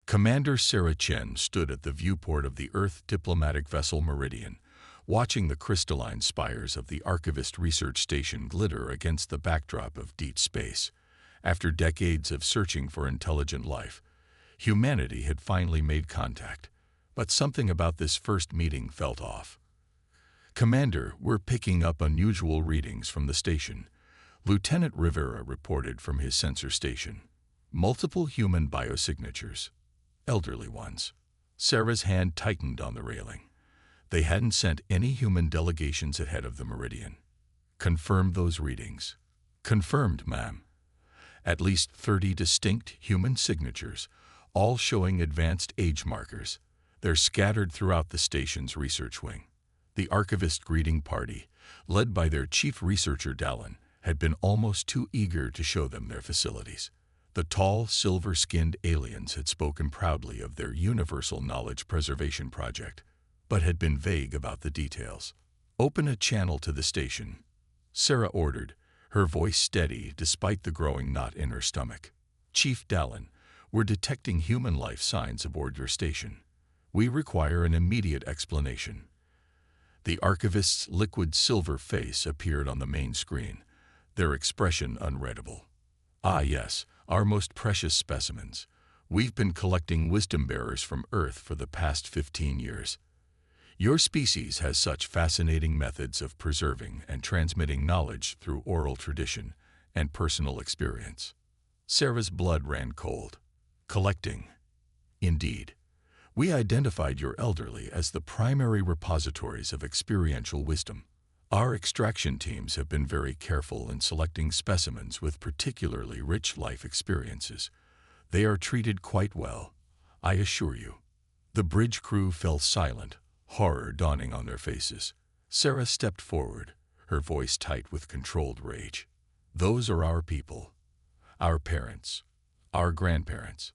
Commander Sarah Chen stood at the viewport of the Earth diplomatic vessel Meridian, watching the crystalline spires of the Archivist Research Station glitter against the backdrop of deep space. After decades of searching for intelligent life, humanity had finally made contact, but something about this first meeting felt off. "Commander, we're picking up unusual readings from the station," Lieutenant Rivera reported from his sensor station. "Multiple human biosignatures. Elderly ones." Sarah's hand tightened on the railing. They hadn't sent any human delegations ahead of the Meridian. "Confirm those readings." "Confirmed, ma'am." At least 30 distinct human signatures, all showing advanced age markers. They're scattered throughout the station's research wing. The archivist greeting party, led by their chief researcher Dallin, had been almost too eager to show them their facilities. The tall, silver-skinned aliens had spoken proudly of their universal knowledge preservation project, but had been vague about the details. "Open a channel to the station," Sarah ordered, her voice steady despite the growing knot in her stomach. "Chief Dallin, we're detecting human life signs aboard your station. We require an immediate explanation." The archivist's liquid silver face appeared on the main screen, their expression unreadable. "Ah yes, our most precious specimens. We've been collecting wisdom bearers from Earth for the past 15 years. Your species has such fascinating methods of preserving and transmitting knowledge through oral tradition and personal experience." Sarah's blood ran cold. "Collecting. Indeed. We identified your elderly as the primary repositories of experiential wisdom. Our extraction teams have been very careful in selecting specimens with particularly rich life experiences. They are treated quite well, I assure you." The bridge crew fell silent, horror dawning on their faces. Sarah stepped forward, her voice tight with controlled rage. "Those are our people. Our parents. Our grandparents.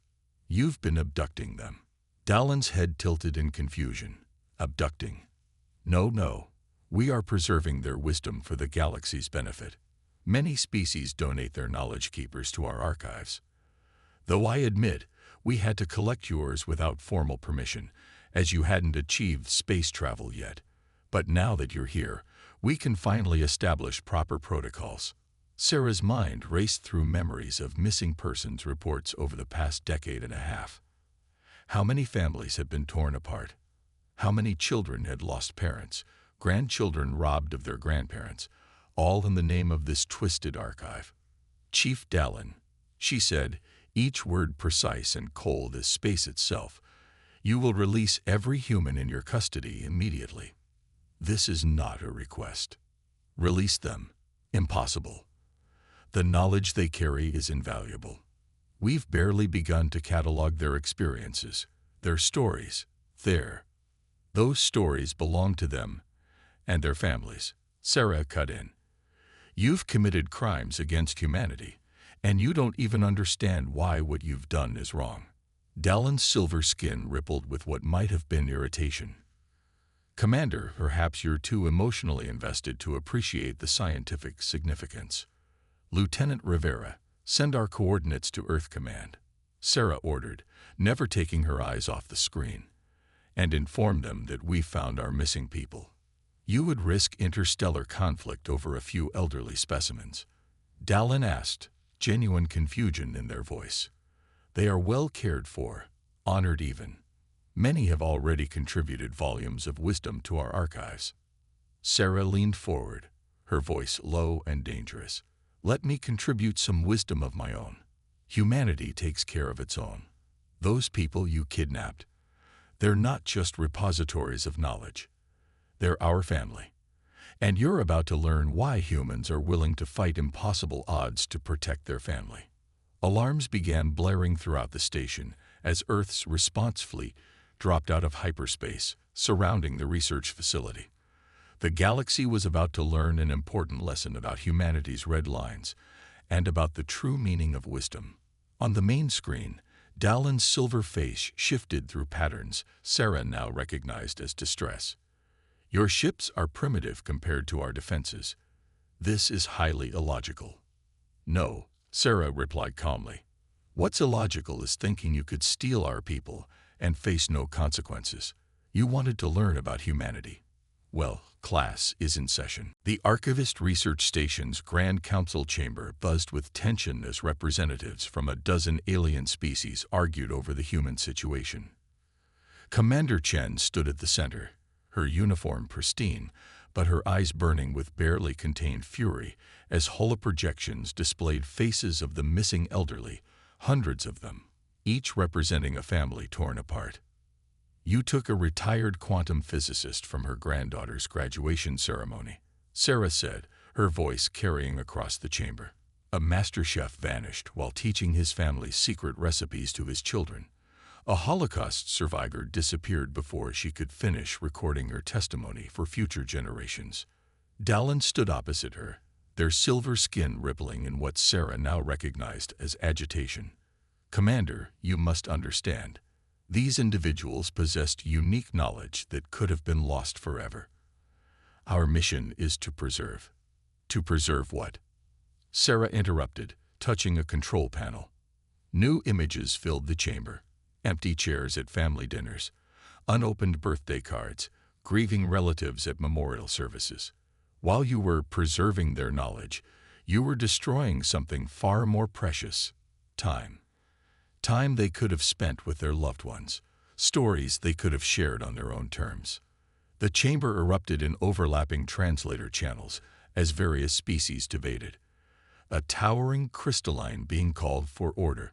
You've been abducting them." Dallin's head tilted in confusion. "Abducting? No. We are preserving their wisdom for the galaxy's benefit. Many species donate their knowledge keepers to our archives. Though I admit, we had to collect yours without formal permission, as you hadn't achieved space travel yet. But now that you're here, we can finally establish proper protocols." Sarah's mind raced through memories of missing persons reports over the past decade and a half. How many families had been torn apart? How many children had lost parents, grandchildren robbed of their grandparents, all in the name of this twisted archive? "Chief Dallin," she said, each word precise and cold as space itself, "you will release every human in your custody immediately." "This is not a request." "Release them. Impossible. The knowledge they carry is invaluable. We've barely begun to catalog their experiences, their stories. Those stories belong to them and their families." Sarah cut in. "You've committed crimes against humanity, and you don't even understand why what you've done is wrong." Dallin's silver skin rippled with what might have been irritation. "Commander, perhaps you're too emotionally invested to appreciate the scientific significance. Lieutenant Rivera, send our coordinates to Earth Command," Sarah ordered, never taking her eyes off the screen, "and inform them that we found our missing people. You would risk interstellar conflict over a few elderly specimens?" Dallin asked, genuine confusion in their voice. "They are well cared for, honored even. Many have already contributed volumes of wisdom to our archives." Sarah leaned forward, her voice low and dangerous. "Let me contribute some wisdom of my own. Humanity takes care of its own. Those people you kidnapped, they're not just repositories of knowledge. They're our family. And you're about to learn why humans are willing to fight impossible odds to protect their family." Alarms began blaring throughout the station as Earth's response fleet dropped out of hyperspace, surrounding the research facility. The galaxy was about to learn an important lesson about humanity's red lines and about the true meaning of wisdom. On the main screen, Dallin's silver face shifted through patterns Sarah now recognized as distress. "Your ships are primitive compared to our defenses. This is highly illogical." "No," Sarah replied calmly. What's illogical is thinking you could steal our people and face no consequences. You wanted to learn about humanity. Well, class is in session. The Archivist Research Station's Grand Council chamber buzzed with tension as representatives from a dozen alien species argued over the human situation. Commander Chen stood at the center, her uniform pristine, but her eyes burning with barely contained fury as holoprojections displayed faces of the missing elderly, hundreds of them, each representing a family torn apart. You took a retired quantum physicist from her granddaughter's graduation ceremony, Sarah said, her voice carrying across the chamber. A master chef vanished while teaching his family's secret recipes to his children. A Holocaust survivor disappeared before she could finish recording her testimony for future generations. Dallin stood opposite her, their silver skin rippling in what Sarah now recognized as agitation. Commander, you must understand. These individuals possessed unique knowledge that could have been lost forever. Our mission is to preserve. To preserve what? Sarah interrupted, touching a control panel. New images filled the chamber. Empty chairs at family dinners, unopened birthday cards, grieving relatives at memorial services. While you were preserving their knowledge, you were destroying something far more precious: time. Time they could have spent with their loved ones, stories they could have shared on their own terms. The chamber erupted in overlapping translator channels as various species debated. A towering crystalline being called for order.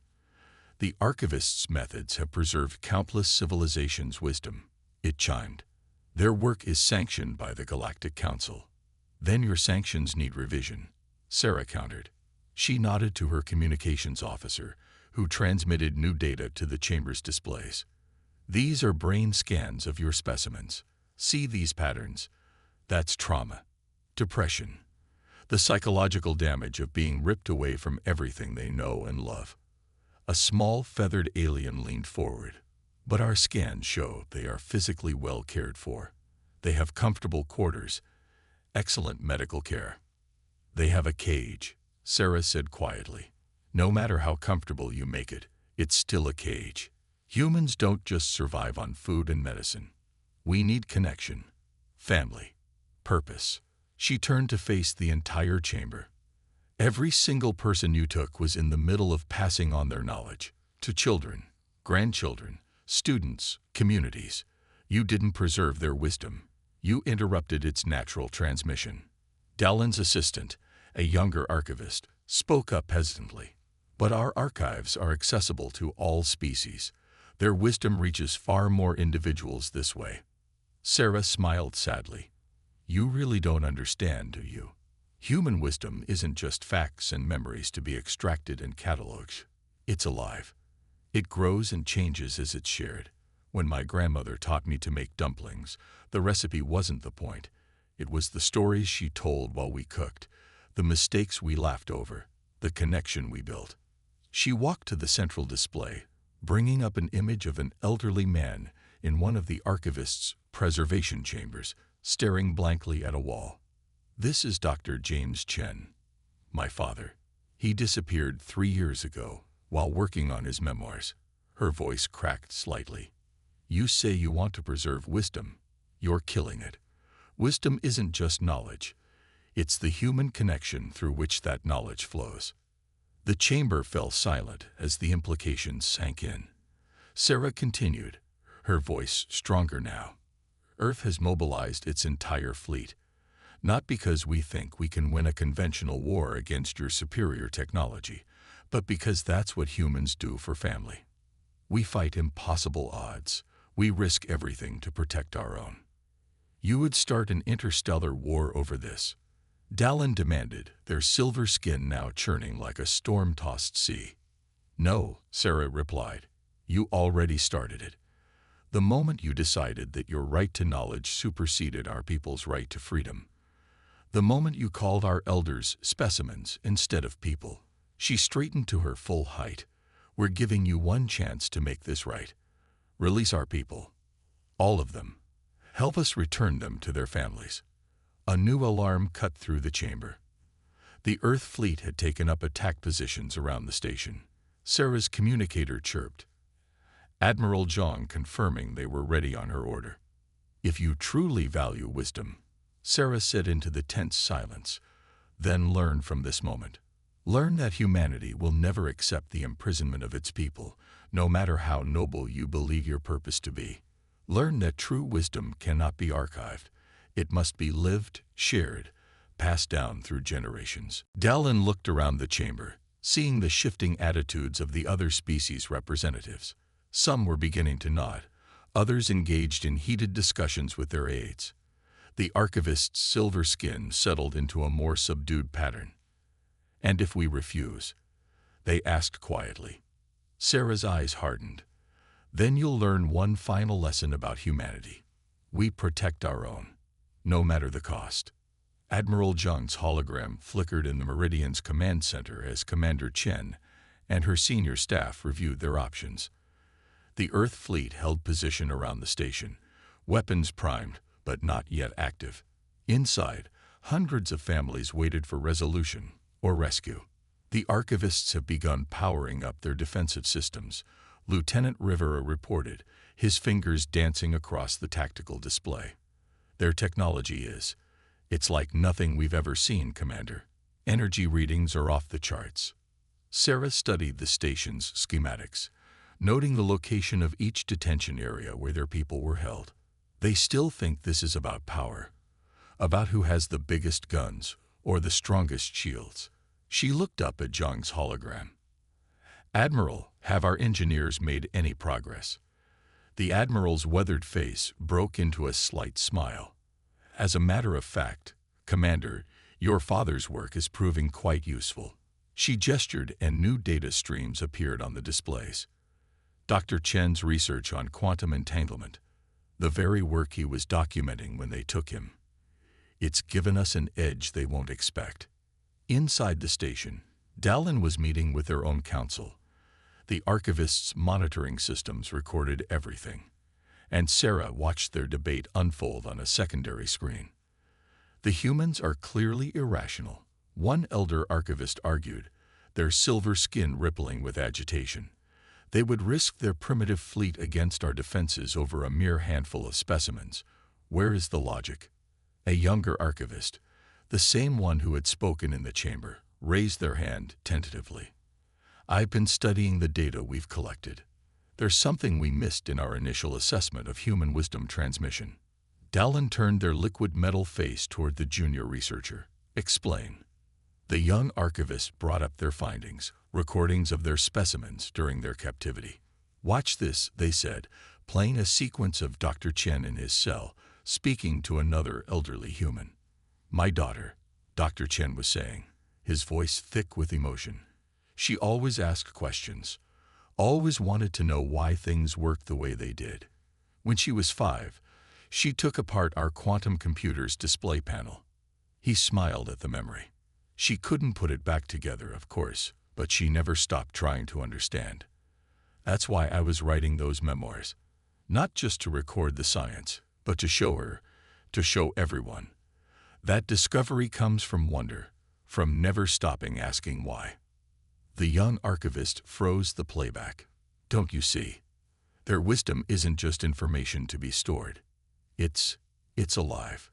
The archivist's methods have preserved countless civilizations' wisdom, it chimed. Their work is sanctioned by the Galactic Council. Then your sanctions need revision, Sarah countered. She nodded to her communications officer, who transmitted new data to the chamber's displays. These are brain scans of your specimens. See these patterns. That's trauma, depression, the psychological damage of being ripped away from everything they know and love. A small, feathered alien leaned forward. But our scans show they are physically well cared for. They have comfortable quarters, excellent medical care. They have a cage, Sarah said quietly. No matter how comfortable you make it, it's still a cage. Humans don't just survive on food and medicine. We need connection, family, purpose. She turned to face the entire chamber. Every single person you took was in the middle of passing on their knowledge to children, grandchildren, students, communities. You didn't preserve their wisdom. You interrupted its natural transmission. Dallin's assistant, a younger archivist, spoke up hesitantly. But our archives are accessible to all species. Their wisdom reaches far more individuals this way. Sarah smiled sadly. You really don't understand, do you? Human wisdom isn't just facts and memories to be extracted and cataloged. It's alive. It grows and changes as it's shared. When my grandmother taught me to make dumplings, the recipe wasn't the point. It was the stories she told while we cooked, the mistakes we laughed over, the connection we built. She walked to the central display, bringing up an image of an elderly man in one of the archivist's preservation chambers, staring blankly at a wall. This is Dr. James Chen, my father. He disappeared 3 years ago while working on his memoirs. Her voice cracked slightly. You say you want to preserve wisdom. You're killing it. Wisdom isn't just knowledge. It's the human connection through which that knowledge flows. The chamber fell silent as the implications sank in. Sarah continued, her voice stronger now. Earth has mobilized its entire fleet. Not because we think we can win a conventional war against your superior technology, but because that's what humans do for family. We fight impossible odds. We risk everything to protect our own. You would start an interstellar war over this, Dallin demanded, their silver skin now churning like a storm-tossed sea. No, Sarah replied. You already started it. The moment you decided that your right to knowledge superseded our people's right to freedom. The moment you called our elders specimens instead of people. She straightened to her full height. We're giving you one chance to make this right. Release our people. All of them. Help us return them to their families. A new alarm cut through the chamber. The Earth fleet had taken up attack positions around the station. Sarah's communicator chirped, Admiral Zhang confirming they were ready on her order. If you truly value wisdom, Sarah said into the tense silence, then learn from this moment. Learn that humanity will never accept the imprisonment of its people, no matter how noble you believe your purpose to be. Learn that true wisdom cannot be archived. It must be lived, shared, passed down through generations. Dallin looked around the chamber, seeing the shifting attitudes of the other species representatives. Some were beginning to nod, others engaged in heated discussions with their aides. The archivist's silver skin settled into a more subdued pattern. And if we refuse? They asked quietly. Sarah's eyes hardened. Then you'll learn one final lesson about humanity. We protect our own, no matter the cost. Admiral Zhang's hologram flickered in the Meridian's command center as Commander Chen and her senior staff reviewed their options. The Earth fleet held position around the station, weapons primed but not yet active. Inside, hundreds of families waited for resolution or rescue. The archivists have begun powering up their defensive systems, Lieutenant Rivera reported, his fingers dancing across the tactical display. Their technology it's like nothing we've ever seen, Commander. Energy readings are off the charts. Sarah studied the station's schematics, noting the location of each detention area where their people were held. They still think this is about power, about who has the biggest guns or the strongest shields. She looked up at Zhang's hologram. Admiral, have our engineers made any progress? The Admiral's weathered face broke into a slight smile. As a matter of fact, Commander, your father's work is proving quite useful. She gestured and new data streams appeared on the displays. Dr. Chen's research on quantum entanglement, the very work he was documenting when they took him. It's given us an edge they won't expect. Inside the station, Dallin was meeting with their own council. The archivist's monitoring systems recorded everything, and Sarah watched their debate unfold on a secondary screen. The humans are clearly irrational, one elder archivist argued, their silver skin rippling with agitation. They would risk their primitive fleet against our defenses over a mere handful of specimens. Where is the logic? A younger archivist, the same one who had spoken in the chamber, raised their hand tentatively. I've been studying the data we've collected. There's something we missed in our initial assessment of human wisdom transmission. Dallin turned their liquid metal face toward the junior researcher. Explain. The young archivist brought up their findings, recordings of their specimens during their captivity. Watch this, they said, playing a sequence of Dr. Chen in his cell, speaking to another elderly human. My daughter, Dr. Chen was saying, his voice thick with emotion. She always asked questions, always wanted to know why things worked the way they did. When she was 5, she took apart our quantum computer's display panel. He smiled at the memory. She couldn't put it back together, of course, but she never stopped trying to understand. That's why I was writing those memoirs. Not just to record the science, but to show her, to show everyone. That discovery comes from wonder, from never stopping asking why. The young archivist froze the playback. Don't you see? Their wisdom isn't just information to be stored. It's alive.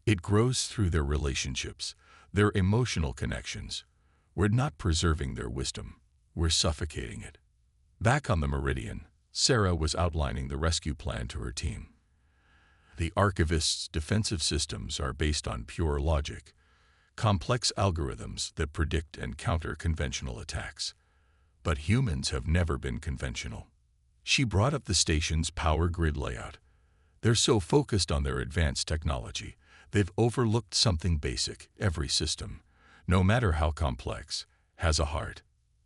It grows through their relationships, their emotional connections. We're not preserving their wisdom. We're suffocating it. Back on the Meridian, Sarah was outlining the rescue plan to her team. The archivist's defensive systems are based on pure logic, complex algorithms that predict and counter conventional attacks. But humans have never been conventional. She brought up the station's power grid layout. They're so focused on their advanced technology, they've overlooked something basic. Every system, no matter how complex, has a heart.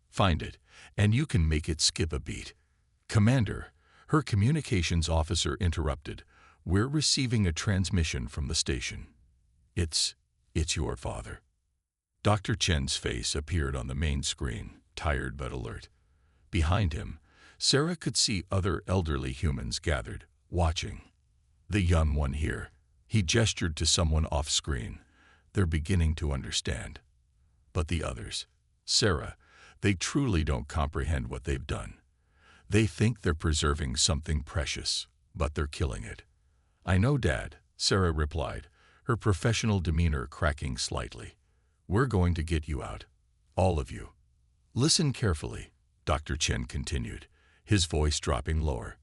Find it, and you can make it skip a beat. Commander, her communications officer interrupted. We're receiving a transmission from the station. It's your father. Dr. Chen's face appeared on the main screen, tired but alert. Behind him, Sarah could see other elderly humans gathered, watching. The young one here. He gestured to someone off-screen. They're beginning to understand. But the others. Sarah, They truly don't comprehend what they've done. They think they're preserving something precious, but they're killing it. I know, Dad, Sarah replied, her professional demeanor cracking slightly. We're going to get you out. All of you. Listen carefully, Dr. Chen continued, his voice dropping lower.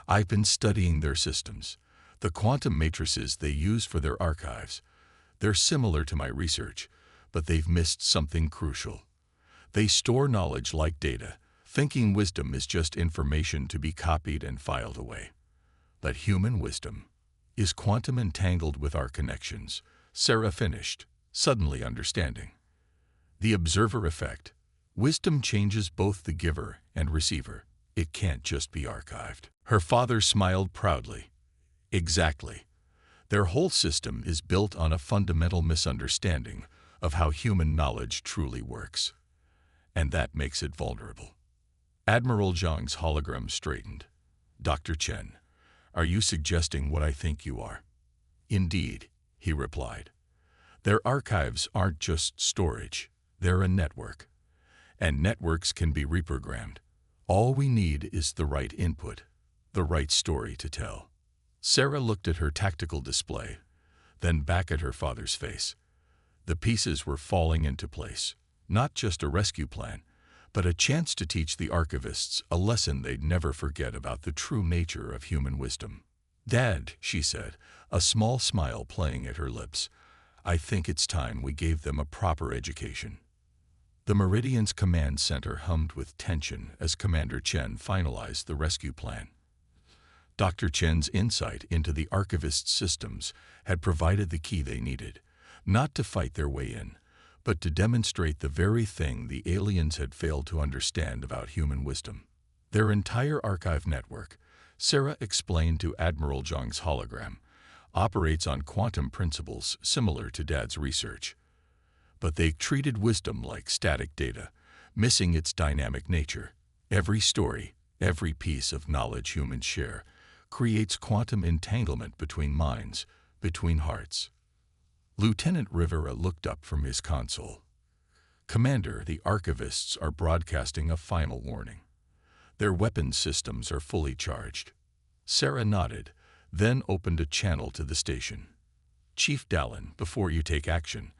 I've been studying their systems, the quantum matrices they use for their archives. They're similar to my research, but they've missed something crucial. They store knowledge like data, thinking wisdom is just information to be copied and filed away. But human wisdom is quantum entangled with our connections, Sarah finished, suddenly understanding. The observer effect. Wisdom changes both the giver and receiver. It can't just be archived. Her father smiled proudly. Exactly. Their whole system is built on a fundamental misunderstanding of how human knowledge truly works. And that makes it vulnerable. Admiral Zhang's hologram straightened. Dr. Chen, are you suggesting what I think you are? Indeed, he replied. Their archives aren't just storage, they're a network. And networks can be reprogrammed. All we need is the right input, the right story to tell. Sarah looked at her tactical display, then back at her father's face. The pieces were falling into place, not just a rescue plan, but a chance to teach the archivists a lesson they'd never forget about the true nature of human wisdom. Dad, she said, a small smile playing at her lips, I think it's time we gave them a proper education. The Meridian's command center hummed with tension as Commander Chen finalized the rescue plan. Dr. Chen's insight into the archivist systems had provided the key they needed, not to fight their way in, but to demonstrate the very thing the aliens had failed to understand about human wisdom. Their entire archive network, Sarah explained to Admiral Zhang's hologram, operates on quantum principles similar to Dad's research. But they treated wisdom like static data, missing its dynamic nature. Every story, every piece of knowledge humans share, creates quantum entanglement between minds, between hearts. Lieutenant Rivera looked up from his console. Commander, the archivists are broadcasting a final warning. Their weapons systems are fully charged. Sarah nodded, then opened a channel to the station. Chief Dallin, before you take action,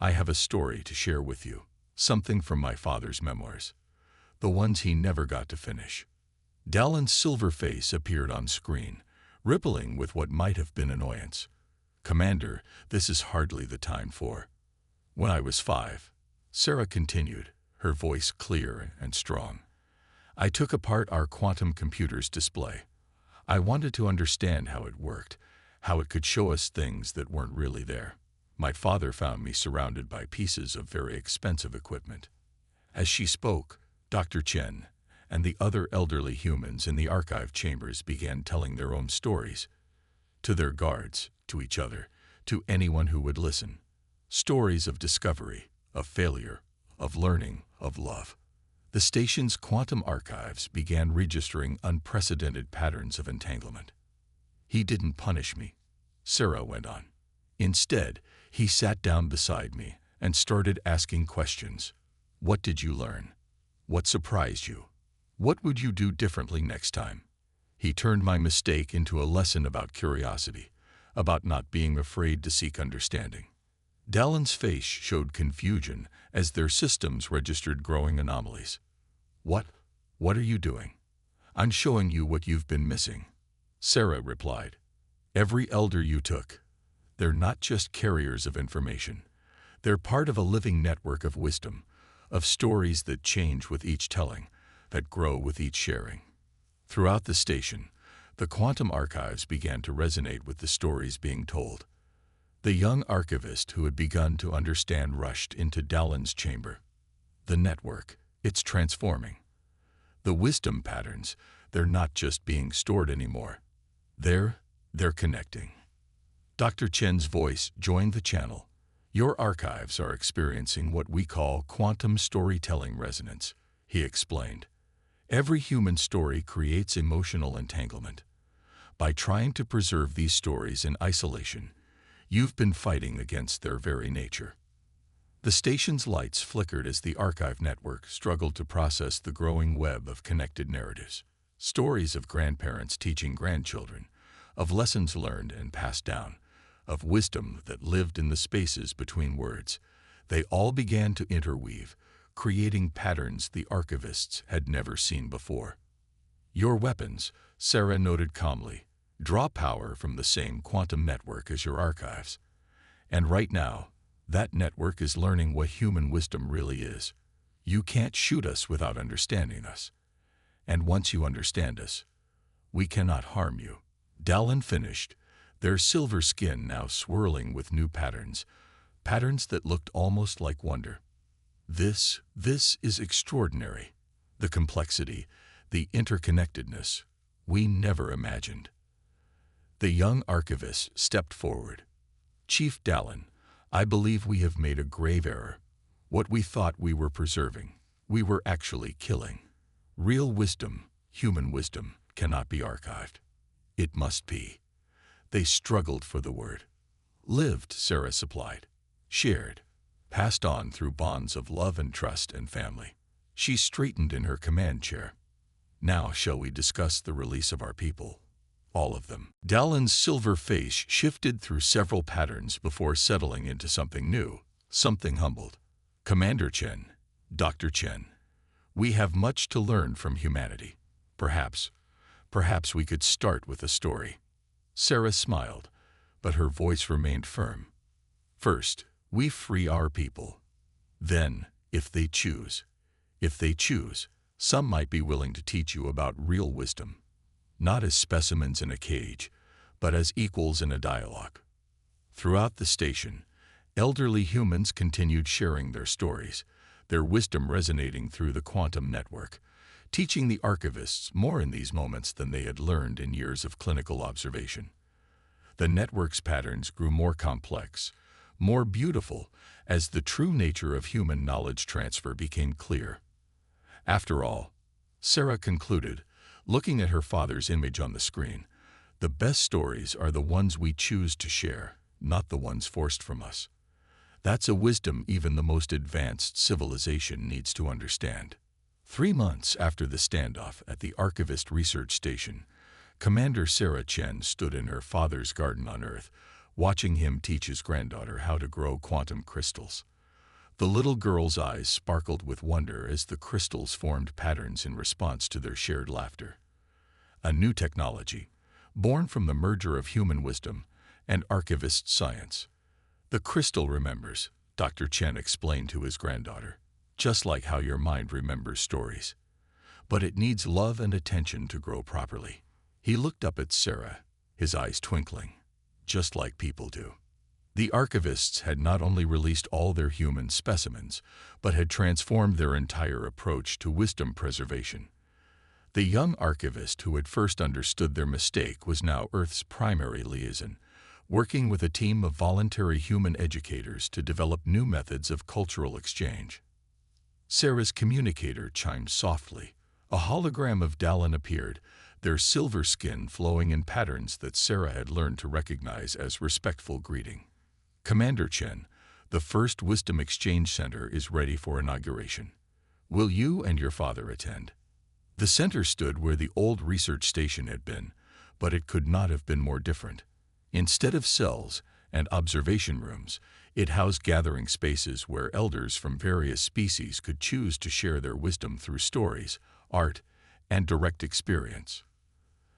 I have a story to share with you, something from my father's memoirs, the ones he never got to finish. Dallin's silver face appeared on screen, rippling with what might have been annoyance. Commander, this is hardly the time for. When I was 5, Sarah continued, her voice clear and strong. I took apart our quantum computer's display. I wanted to understand how it worked, how it could show us things that weren't really there. My father found me surrounded by pieces of very expensive equipment. As she spoke, Dr. Chen and the other elderly humans in the archive chambers began telling their own stories. To their guards, to each other, to anyone who would listen. Stories of discovery, of failure, of learning, of love. The station's quantum archives began registering unprecedented patterns of entanglement. He didn't punish me, Sarah went on. Instead, he sat down beside me and started asking questions. What did you learn? What surprised you? What would you do differently next time? He turned my mistake into a lesson about curiosity, about not being afraid to seek understanding. Dallin's face showed confusion as their systems registered growing anomalies. What are you doing? I'm showing you what you've been missing, Sarah replied. Every elder you took. They're not just carriers of information. They're part of a living network of wisdom, of stories that change with each telling, that grow with each sharing. Throughout the station, the quantum archives began to resonate with the stories being told. The young archivist who had begun to understand rushed into Dallin's chamber. The network, it's transforming. The wisdom patterns, they're not just being stored anymore. They're connecting. Dr. Chen's voice joined the channel. Your archives are experiencing what we call quantum storytelling resonance, he explained. Every human story creates emotional entanglement. By trying to preserve these stories in isolation, you've been fighting against their very nature. The The station's lights flickered as the archive network struggled to process the growing web of connected narratives. Stories of grandparents teaching grandchildren, of lessons learned and passed down, of wisdom that lived in the spaces between words. They all began to interweave, creating patterns the archivists had never seen before. Your weapons, Sarah noted calmly, draw power from the same quantum network as your archives. And right now, that network is learning what human wisdom really is. You can't shoot us without understanding us. And once you understand us, we cannot harm you. Dallin finished, their silver skin now swirling with new patterns, patterns that looked almost like wonder. This is extraordinary. The complexity, the interconnectedness, we never imagined. The young archivist stepped forward. Chief Dallin, I believe we have made a grave error. What we thought we were preserving, we were actually killing. Real wisdom, human wisdom, cannot be archived. It must be. They struggled for the word. Lived, Sarah supplied. Shared. Passed on through bonds of love and trust and family. She straightened in her command chair. Now shall we discuss the release of our people? All of them. Dallin's silver face shifted through several patterns before settling into something new, something humbled. Commander Chen, Dr. Chen, we have much to learn from humanity. Perhaps we could start with a story. Sarah smiled, but her voice remained firm. First, we free our people. Then, if they choose, some might be willing to teach you about real wisdom. Not as specimens in a cage, but as equals in a dialogue. Throughout the station, elderly humans continued sharing their stories, their wisdom resonating through the quantum network, teaching the archivists more in these moments than they had learned in years of clinical observation. The network's patterns grew more complex, more beautiful, as the true nature of human knowledge transfer became clear. After all, Sarah concluded, looking at her father's image on the screen, the best stories are the ones we choose to share, not the ones forced from us. That's a wisdom even the most advanced civilization needs to understand. 3 months after the standoff at the Archivist Research Station, Commander Sarah Chen stood in her father's garden on Earth, watching him teach his granddaughter how to grow quantum crystals. The little girl's eyes sparkled with wonder as the crystals formed patterns in response to their shared laughter. A new technology, born from the merger of human wisdom and archivist science. The crystal remembers, Dr. Chen explained to his granddaughter, just like how your mind remembers stories. But it needs love and attention to grow properly. He looked up at Sarah, his eyes twinkling, just like people do. The archivists had not only released all their human specimens, but had transformed their entire approach to wisdom preservation. The young archivist who had first understood their mistake was now Earth's primary liaison, working with a team of voluntary human educators to develop new methods of cultural exchange. Sarah's communicator chimed softly. A hologram of Dallin appeared, their silver skin flowing in patterns that Sarah had learned to recognize as respectful greeting. Commander Chen, the first Wisdom Exchange Center is ready for inauguration. Will you and your father attend? The center stood where the old research station had been, but it could not have been more different. Instead of cells and observation rooms, it housed gathering spaces where elders from various species could choose to share their wisdom through stories, art, and direct experience.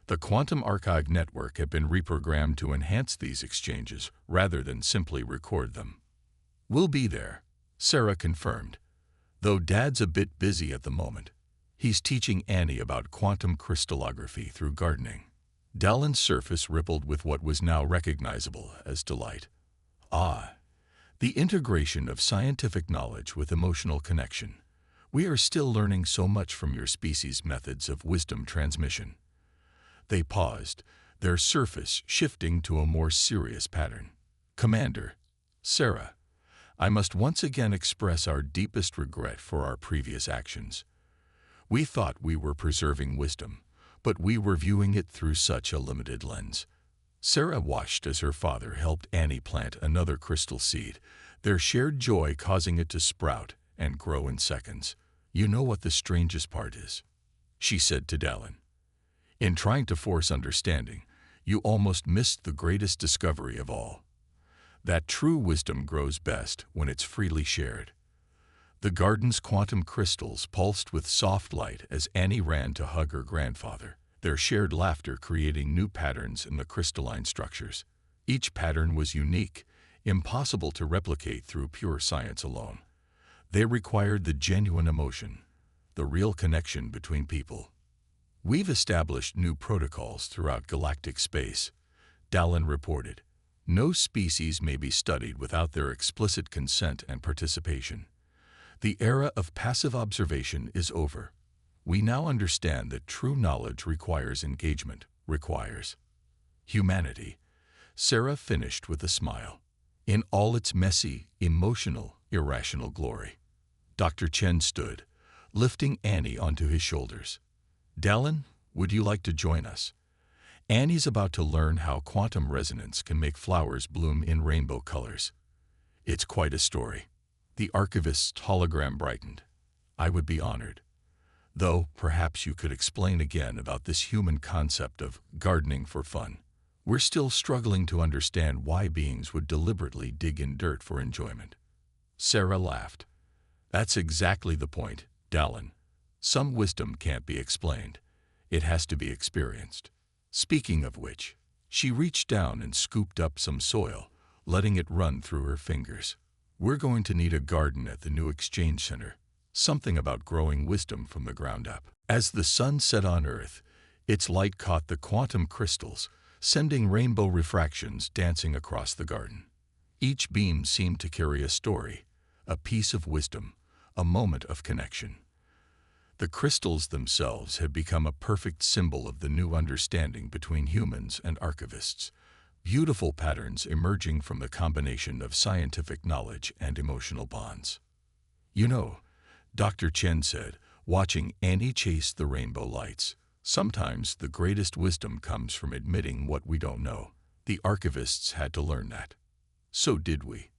The Quantum Archive Network had been reprogrammed to enhance these exchanges rather than simply record them. We'll be there, Sarah confirmed, though Dad's a bit busy at the moment. He's teaching Annie about quantum crystallography through gardening. Dallin's surface rippled with what was now recognizable as delight. Ah, the integration of scientific knowledge with emotional connection. We are still learning so much from your species' methods of wisdom transmission. They paused, their surface shifting to a more serious pattern. Commander, Sarah, I must once again express our deepest regret for our previous actions. We thought we were preserving wisdom, but we were viewing it through such a limited lens. Sarah watched as her father helped Annie plant another crystal seed, their shared joy causing it to sprout and grow in seconds. "You know what the strangest part is?" she said to Dallin. "In trying to force understanding, you almost missed the greatest discovery of all. That true wisdom grows best when it's freely shared." The garden's quantum crystals pulsed with soft light as Annie ran to hug her grandfather, their shared laughter creating new patterns in the crystalline structures. Each pattern was unique, impossible to replicate through pure science alone. They required the genuine emotion, the real connection between people. "We've established new protocols throughout galactic space," Dallin reported. "No species may be studied without their explicit consent and participation. The era of passive observation is over. We now understand that true knowledge requires engagement, requires humanity." Sarah finished with a smile, in all its messy, emotional, irrational glory. Dr. Chen stood, lifting Annie onto his shoulders. "Dallin, would you like to join us? Annie's about to learn how quantum resonance can make flowers bloom in rainbow colors. It's quite a story." The archivist's hologram brightened. "I would be honored. Though, perhaps you could explain again about this human concept of gardening for fun. We're still struggling to understand why beings would deliberately dig in dirt for enjoyment." Sarah laughed. "That's exactly the point, Dallin. Some wisdom can't be explained. It has to be experienced." Speaking of which, she reached down and scooped up some soil, letting it run through her fingers. "We're going to need a garden at the new exchange center. Something about growing wisdom from the ground up." As the sun set on Earth, its light caught the quantum crystals, sending rainbow refractions dancing across the garden. Each beam seemed to carry a story, a piece of wisdom, a moment of connection. The crystals themselves had become a perfect symbol of the new understanding between humans and archivists, beautiful patterns emerging from the combination of scientific knowledge and emotional bonds. "You know," Dr. Chen said, watching Annie chase the rainbow lights, "sometimes the greatest wisdom comes from admitting what we don't know. The archivists had to learn that. So did we."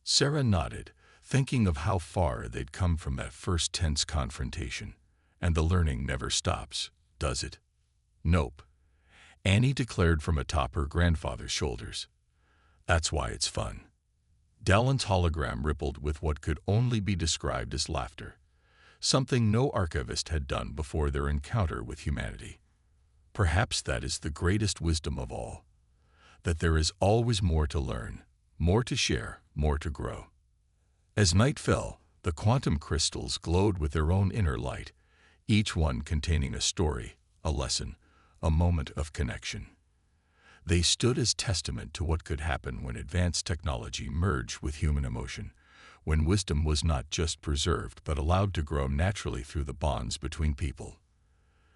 Sarah nodded, thinking of how far they'd come from that first tense confrontation. "And the learning never stops, does it?" "Nope," Annie declared from atop her grandfather's shoulders. "That's why it's fun." Dallin's hologram rippled with what could only be described as laughter, something no archivist had done before their encounter with humanity. Perhaps that is the greatest wisdom of all, that there is always more to learn, more to share, more to grow. As night fell, the quantum crystals glowed with their own inner light, each one containing a story, a lesson, a moment of connection. They stood as testament to what could happen when advanced technology merged with human emotion, when wisdom was not just preserved but allowed to grow naturally through the bonds between people.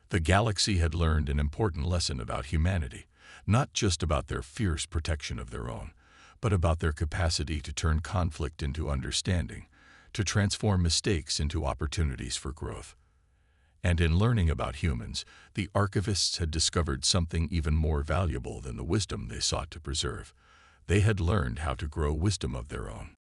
The galaxy had learned an important lesson about humanity, not just about their fierce protection of their own, but about their capacity to turn conflict into understanding, to transform mistakes into opportunities for growth. And in learning about humans, the archivists had discovered something even more valuable than the wisdom they sought to preserve. They had learned how to grow wisdom of their own.